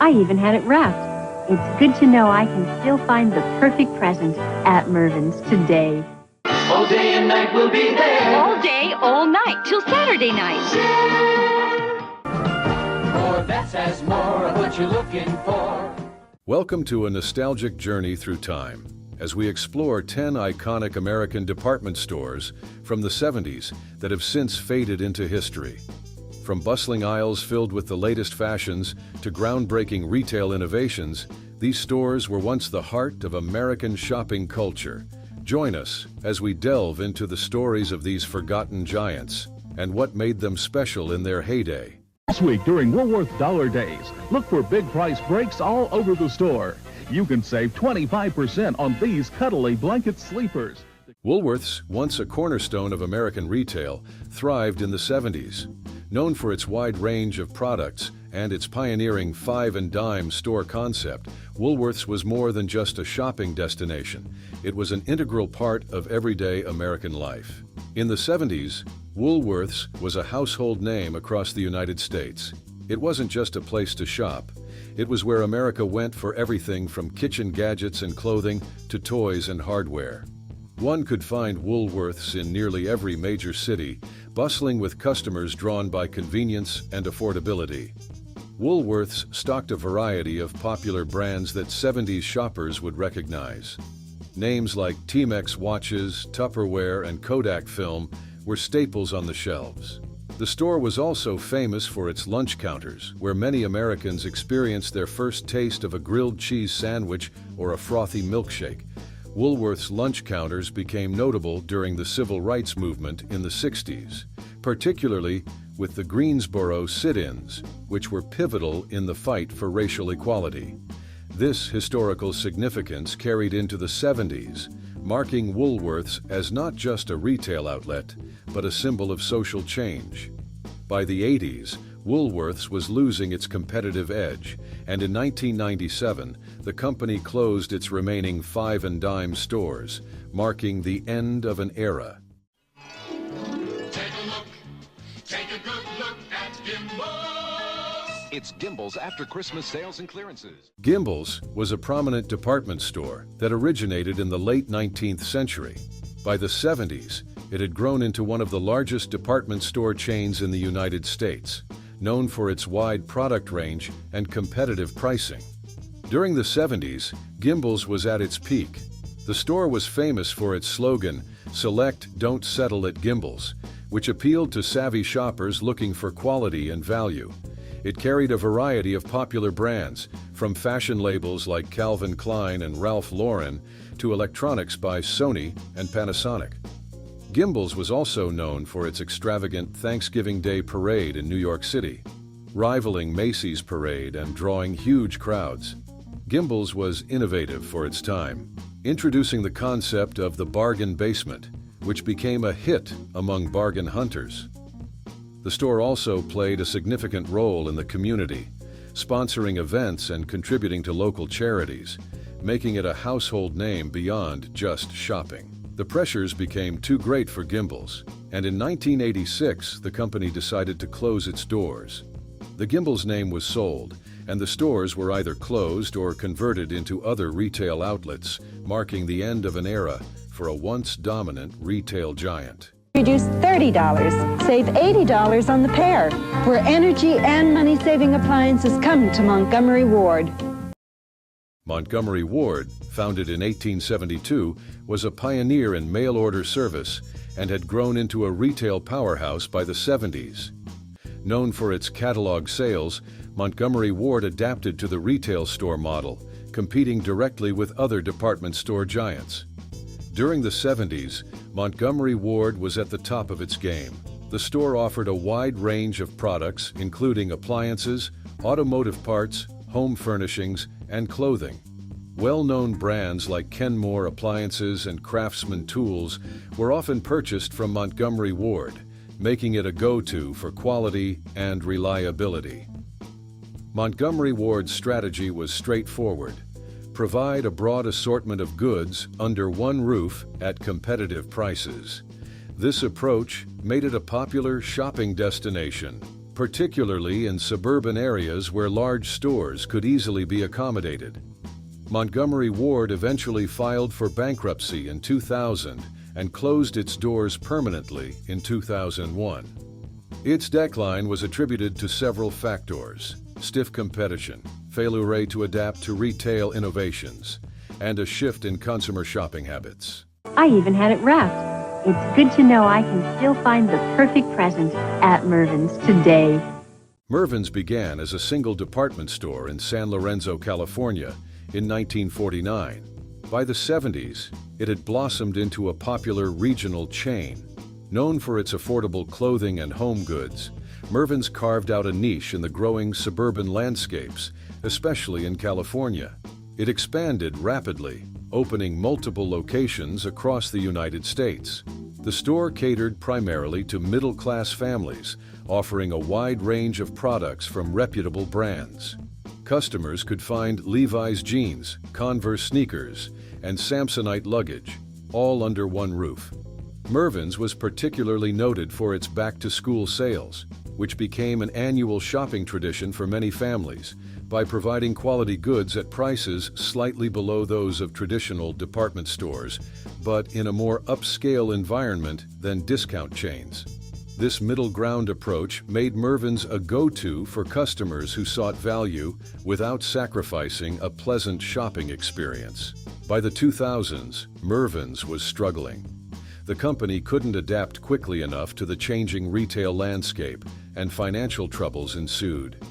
I even had it wrapped. It's good to know I can still find the perfect present at Mervyn's today. All day and night we'll be there. All day, all night, till Saturday night. Korvette has more of what you're looking for. Welcome to a nostalgic journey through time as we explore 10 iconic American department stores from the 70s that have since faded into history. From bustling aisles filled with the latest fashions to groundbreaking retail innovations, these stores were once the heart of American shopping culture. Join us as we delve into the stories of these forgotten giants and what made them special in their heyday. This week during Woolworth Dollar Days, look for big price breaks all over the store. You can save 25% on these cuddly blanket sleepers. Woolworth's, once a cornerstone of American retail, thrived in the 70s. Known for its wide range of products and its pioneering five and dime store concept, Woolworth's was more than just a shopping destination. It was an integral part of everyday American life. In the 70s, Woolworth's was a household name across the United States. It wasn't just a place to shop. It was where America went for everything from kitchen gadgets and clothing to toys and hardware. One could find Woolworth's in nearly every major city, bustling with customers drawn by convenience and affordability. Woolworth's stocked a variety of popular brands that 70s shoppers would recognize. Names like Timex watches, Tupperware, and Kodak film were staples on the shelves. The store was also famous for its lunch counters, where many Americans experienced their first taste of a grilled cheese sandwich or a frothy milkshake. Woolworth's lunch counters became notable during the civil rights movement in the 60s, particularly with the Greensboro sit-ins, which were pivotal in the fight for racial equality. This historical significance carried into the 70s, marking Woolworth's as not just a retail outlet, but a symbol of social change. By the 80s, Woolworth's was losing its competitive edge, and in 1997, the company closed its remaining five and dime stores, marking the end of an era. Take a good look at Gimbels. It's Gimbels after Christmas sales and clearances. Gimbels was a prominent department store that originated in the late 19th century. By the 70s, it had grown into one of the largest department store chains in the United States, known for its wide product range and competitive pricing. During the 70s, Gimbels was at its peak. The store was famous for its slogan, "Select, Don't Settle at Gimbels," which appealed to savvy shoppers looking for quality and value. It carried a variety of popular brands, from fashion labels like Calvin Klein and Ralph Lauren to electronics by Sony and Panasonic. Gimbels was also known for its extravagant Thanksgiving Day parade in New York City, rivaling Macy's parade and drawing huge crowds. Gimbels was innovative for its time, introducing the concept of the bargain basement, which became a hit among bargain hunters. The store also played a significant role in the community, sponsoring events and contributing to local charities, making it a household name beyond just shopping. The pressures became too great for Gimbels, and in 1986, the company decided to close its doors. The Gimbels name was sold, and the stores were either closed or converted into other retail outlets, marking the end of an era for a once dominant retail giant. Reduce $30, save $80 on the pair, where energy and money-saving appliances come to Montgomery Ward. Montgomery Ward, founded in 1872, was a pioneer in mail-order service and had grown into a retail powerhouse by the 70s. Known for its catalog sales, Montgomery Ward adapted to the retail store model, competing directly with other department store giants. During the 70s, Montgomery Ward was at the top of its game. The store offered a wide range of products, including appliances, automotive parts, home furnishings, and clothing. Well-known brands like Kenmore Appliances and Craftsman Tools were often purchased from Montgomery Ward, making it a go-to for quality and reliability. Montgomery Ward's strategy was straightforward: provide a broad assortment of goods under one roof at competitive prices. This approach made it a popular shopping destination, particularly in suburban areas where large stores could easily be accommodated. Montgomery Ward eventually filed for bankruptcy in 2000 and closed its doors permanently in 2001. Its decline was attributed to several factors: stiff competition, failure to adapt to retail innovations, and a shift in consumer shopping habits. I even had it wrapped. It's good to know I can still find the perfect present at Mervyn's today. Mervyn's began as a single department store in San Lorenzo, California in 1949. By the 70s, it had blossomed into a popular regional chain. Known for its affordable clothing and home goods, Mervyn's carved out a niche in the growing suburban landscapes, especially in California. It expanded rapidly, opening multiple locations across the United States. The store catered primarily to middle-class families, offering a wide range of products from reputable brands. Customers could find Levi's jeans, Converse sneakers, and Samsonite luggage, all under one roof. Mervyn's was particularly noted for its back-to-school sales, which became an annual shopping tradition for many families by providing quality goods at prices slightly below those of traditional department stores, but in a more upscale environment than discount chains. This middle ground approach made Mervyn's a go-to for customers who sought value without sacrificing a pleasant shopping experience. By the 2000s, Mervyn's was struggling. The company couldn't adapt quickly enough to the changing retail landscape, and financial troubles ensued.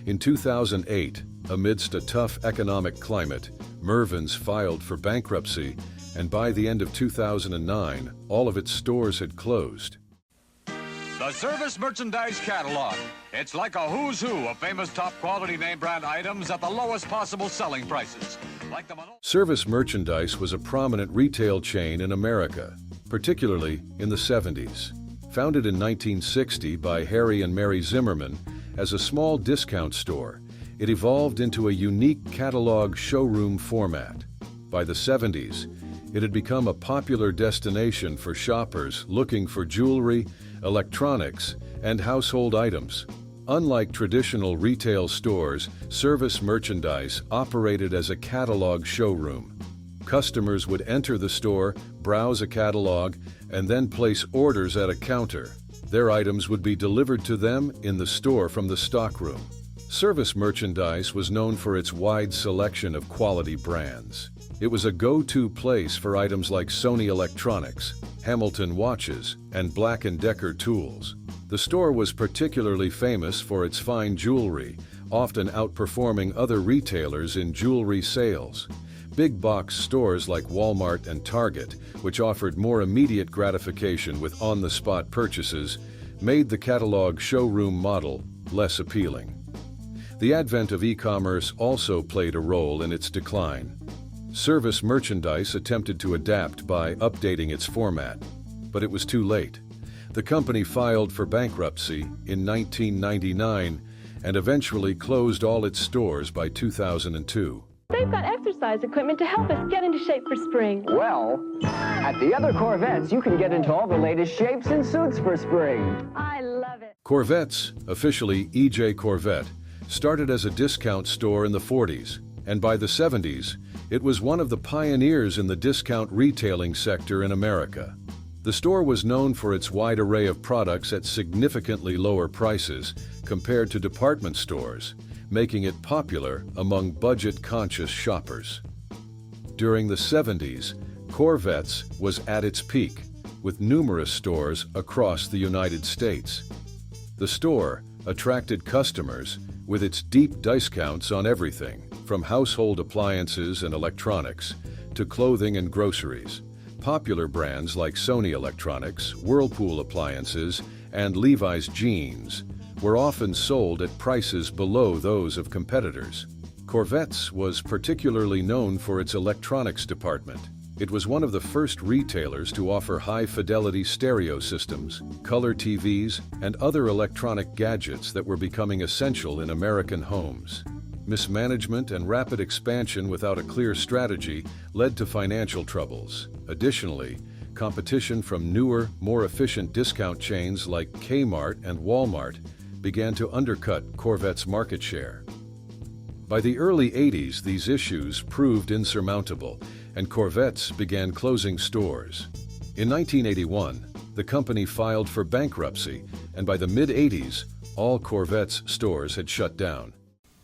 In 2008, amidst a tough economic climate, Mervyn's filed for bankruptcy, and by the end of 2009, all of its stores had closed. The Service Merchandise Catalog. It's like a who's who of famous top-quality name-brand items at the lowest possible selling prices. Like the Service Merchandise was a prominent retail chain in America, particularly in the 70s. Founded in 1960 by Harry and Mary Zimmerman as a small discount store, it evolved into a unique catalog showroom format. By the 70s, it had become a popular destination for shoppers looking for jewelry, electronics, and household items. Unlike traditional retail stores, Service Merchandise operated as a catalog showroom. Customers would enter the store, browse a catalog, and then place orders at a counter. Their items would be delivered to them in the store from the stockroom. Service Merchandise was known for its wide selection of quality brands. It was a go-to place for items like Sony electronics, Hamilton watches, and Black & Decker tools. The store was particularly famous for its fine jewelry, often outperforming other retailers in jewelry sales. Big box stores like Walmart and Target, which offered more immediate gratification with on-the-spot purchases, made the catalog showroom model less appealing. The advent of e-commerce also played a role in its decline. Service Merchandise attempted to adapt by updating its format, but it was too late. The company filed for bankruptcy in 1999 and eventually closed all its stores by 2002. They've got exercise equipment to help us get into shape for spring. Well, at the other Korvettes, you can get into all the latest shapes and suits for spring. I love it. Korvettes, officially E.J. Korvette, started as a discount store in the 40s, and by the 70s, it was one of the pioneers in the discount retailing sector in America. The store was known for its wide array of products at significantly lower prices compared to department stores, making it popular among budget-conscious shoppers. During the 70s, Korvette's was at its peak, with numerous stores across the United States. The store attracted customers with its deep discounts on everything, from household appliances and electronics to clothing and groceries. Popular brands like Sony electronics, Whirlpool appliances, and Levi's jeans were often sold at prices below those of competitors. Korvette's was particularly known for its electronics department. It was one of the first retailers to offer high-fidelity stereo systems, color TVs, and other electronic gadgets that were becoming essential in American homes. Mismanagement and rapid expansion without a clear strategy led to financial troubles. Additionally, competition from newer, more efficient discount chains like Kmart and Walmart began to undercut Korvette's market share. By the early 80s, these issues proved insurmountable, and Korvettes began closing stores. In 1981, the company filed for bankruptcy, and by the mid-80s, all Korvette's stores had shut down.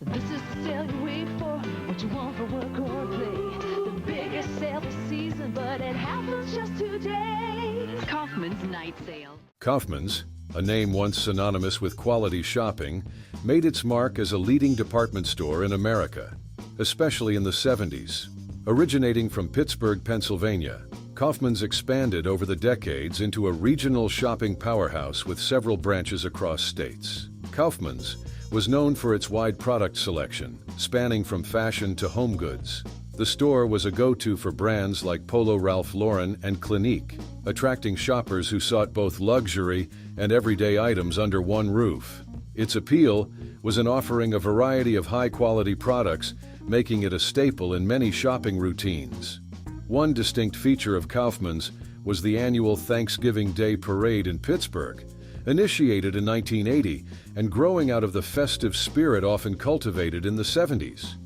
This is the sale you wait for, what you want for work or play. The biggest sale this season, but it happens just today. Kaufmann's night sale. Kaufmann's, a name once synonymous with quality shopping, made its mark as a leading department store in America, especially in the 70s. Originating from Pittsburgh, Pennsylvania, Kaufmann's expanded over the decades into a regional shopping powerhouse with several branches across states. Kaufmann's was known for its wide product selection, spanning from fashion to home goods. The store was a go-to for brands like Polo Ralph Lauren and Clinique, attracting shoppers who sought both luxury and everyday items under one roof. Its appeal was in offering a variety of high-quality products, making it a staple in many shopping routines. One distinct feature of Kaufmann's was the annual Thanksgiving Day Parade in Pittsburgh, initiated in 1980 and growing out of the festive spirit often cultivated in the 70s.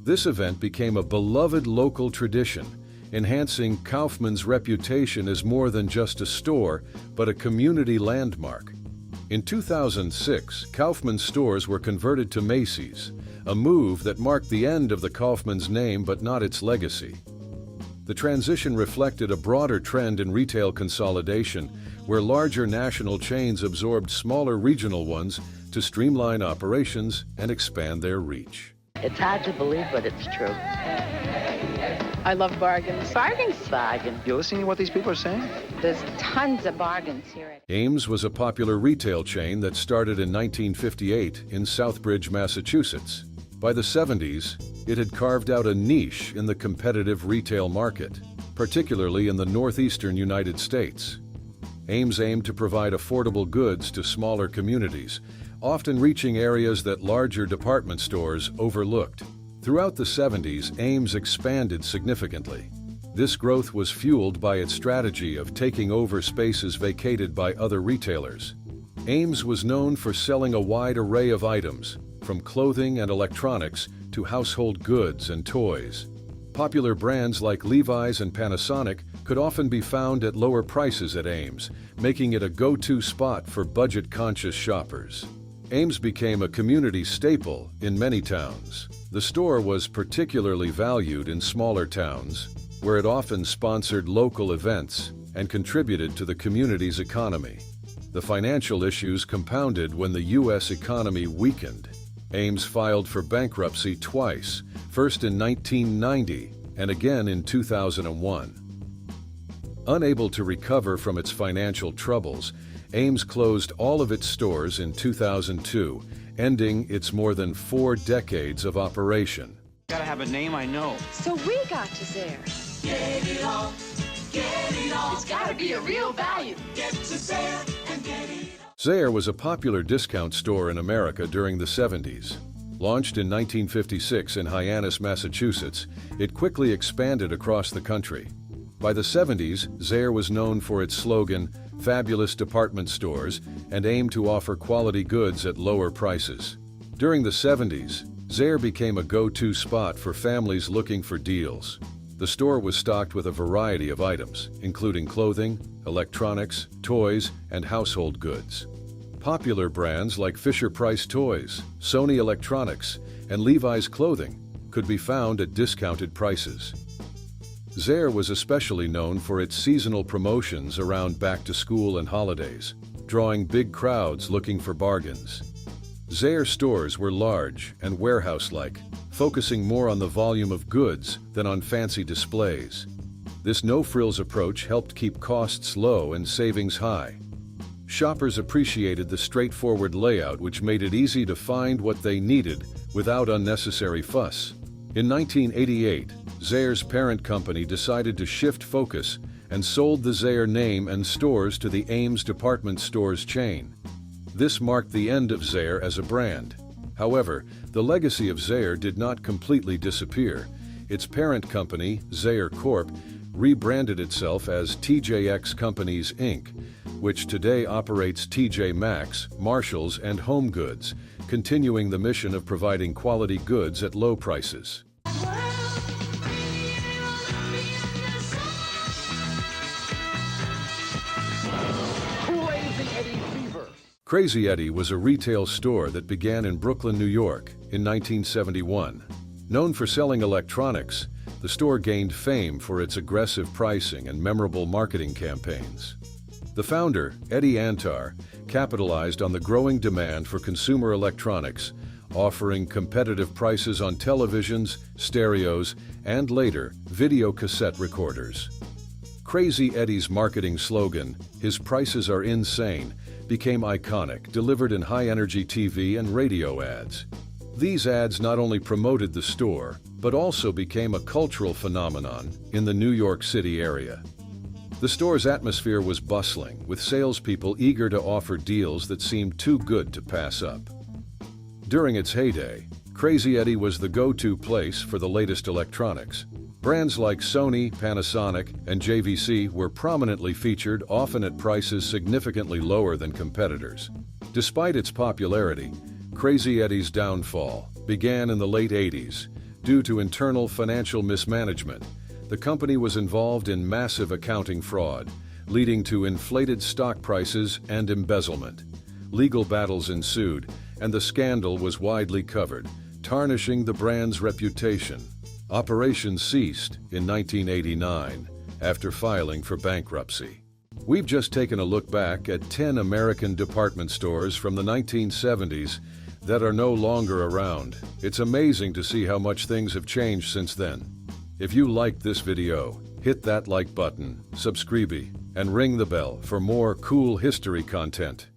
This event became a beloved local tradition, enhancing Kaufmann's reputation as more than just a store, but a community landmark. In 2006, Kaufmann's stores were converted to Macy's, a move that marked the end of the Kaufmann's name but not its legacy. The transition reflected a broader trend in retail consolidation, where larger national chains absorbed smaller regional ones to streamline operations and expand their reach. It's hard to believe, but it's true. I love bargains. Bargains? Bargain. You're listening to what these people are saying? There's tons of bargains here. Ames was a popular retail chain that started in 1958 in Southbridge, Massachusetts. By the 70s, it had carved out a niche in the competitive retail market, particularly in the northeastern United States. Ames aimed to provide affordable goods to smaller communities, often reaching areas that larger department stores overlooked. Throughout the 70s, Ames expanded significantly. This growth was fueled by its strategy of taking over spaces vacated by other retailers. Ames was known for selling a wide array of items, from clothing and electronics to household goods and toys. Popular brands like Levi's and Panasonic could often be found at lower prices at Ames, making it a go-to spot for budget-conscious shoppers. Ames became a community staple in many towns. The store was particularly valued in smaller towns, where it often sponsored local events and contributed to the community's economy. The financial issues compounded when the U.S. economy weakened. Ames filed for bankruptcy twice, first in 1990 and again in 2001. Unable to recover from its financial troubles, Ames closed all of its stores in 2002, ending its more than 4 decades of operation. Gotta have a name I know. So we got to Zayre. Get it all, get it all. It's gotta be a real value. Get to Zayre and get it all. Zayre was a popular discount store in America during the 70s. Launched in 1956 in Hyannis, Massachusetts, it quickly expanded across the country. By the 70s, Zayre was known for its slogan, "Fabulous department stores," and aimed to offer quality goods at lower prices. During the 70s, Zayre became a go-to spot for families looking for deals. The store was stocked with a variety of items, including clothing, electronics, toys, and household goods. Popular brands like Fisher-Price Toys, Sony Electronics, and Levi's Clothing could be found at discounted prices. Zayre was especially known for its seasonal promotions around back-to-school and holidays, drawing big crowds looking for bargains. Zayre stores were large and warehouse-like, focusing more on the volume of goods than on fancy displays. This no-frills approach helped keep costs low and savings high. Shoppers appreciated the straightforward layout, which made it easy to find what they needed without unnecessary fuss. In 1988, Zayre's parent company decided to shift focus and sold the Zayre name and stores to the Ames department stores chain. This marked the end of Zayre as a brand. However, the legacy of Zayre did not completely disappear. Its parent company, Zayre Corp., rebranded itself as TJX Companies, Inc., which today operates TJ Maxx, Marshalls, and Home Goods, continuing the mission of providing quality goods at low prices. Crazy Eddie was a retail store that began in Brooklyn, New York in 1971. Known for selling electronics, the store gained fame for its aggressive pricing and memorable marketing campaigns. The founder, Eddie Antar, capitalized on the growing demand for consumer electronics, offering competitive prices on televisions, stereos, and later, video cassette recorders. Crazy Eddie's marketing slogan, "His prices are insane," became iconic, delivered in high-energy TV and radio ads. These ads not only promoted the store, but also became a cultural phenomenon in the New York City area. The store's atmosphere was bustling, with salespeople eager to offer deals that seemed too good to pass up. During its heyday, Crazy Eddie was the go-to place for the latest electronics. Brands like Sony, Panasonic, and JVC were prominently featured, often at prices significantly lower than competitors. Despite its popularity, Crazy Eddie's downfall began in the late 80s. Due to internal financial mismanagement, the company was involved in massive accounting fraud, leading to inflated stock prices and embezzlement. Legal battles ensued, and the scandal was widely covered, tarnishing the brand's reputation. Operations ceased in 1989 after filing for bankruptcy. We've just taken a look back at 10 American department stores from the 1970s that are no longer around. It's amazing to see how much things have changed since then. If you liked this video, hit that like button, subscribe, and ring the bell for more cool history content.